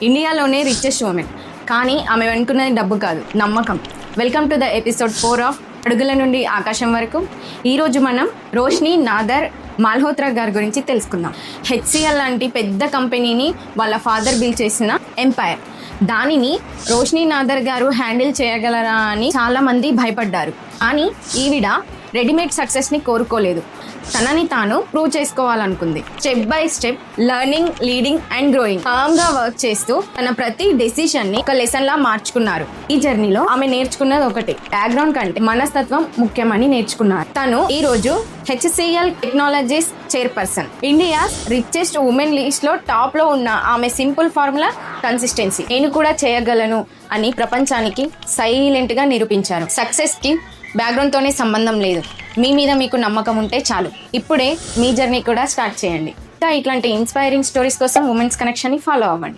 ఇండియాలోనే richest women, కానీ ఆమె వెనుకున్నది డబ్బు కాదు, నమ్మకం. Welcome to the episode 4 of అడుగుల నుండి ఆకాశం వరకు. ఈరోజు మనం రోష్ని నాదర్ మల్హోత్రా గారి గురించి తెలుసుకుందాం. హెచ్సిఎల్ లాంటి పెద్ద కంపెనీని వాళ్ళ ఫాదర్ బిల్డ్ చేసిన ఎంపైర్. దానిని రోష్ని నాదర్ గారు హ్యాండిల్ చేయగలరా అని చాలామంది భయపడ్డారు. కానీ ఈవిడ రెడీమేడ్ సక్సెస్ని కోరుకోలేదు, తనని తాను ప్రూవ్ చేసుకోవాలనుకుంది. Step by step learning, leading and growing కామ్గా వర్క్ చేస్తూ తన ప్రతి డెసిషన్ని ఒక లెసన్ లా మార్చుకున్నారు. ఈ జర్నీలో ఆమె నేర్చుకున్నది ఒకటి, బ్యాక్గ్రౌండ్ కంటే మనస్తత్వం ముఖ్యమని నేర్చుకున్నారు. తను ఈ రోజు HCl technologies chairperson. India richest women list లో టాప్ లో ఉన్న ఆమె సింపుల్ ఫార్ములా కన్సిస్టెన్సీ. నేను కూడా చేయగలను అని ప్రపంచానికి సైలెంట్ గా నిరూపించారు. సక్సెస్ కి బ్యాక్గ్రౌండ్ తోనే సంబంధం లేదు, మీ మీద మీకు నమ్మకం ఉంటే చాలు. ఇప్పుడే మీ జర్నీ కూడా స్టార్ట్ చేయండి. ఇంకా ఇట్లాంటి ఇన్స్పైరింగ్ స్టోరీస్ కోసం ఉమెన్స్ కనెక్షన్ ని ఫాలో అవ్వండి.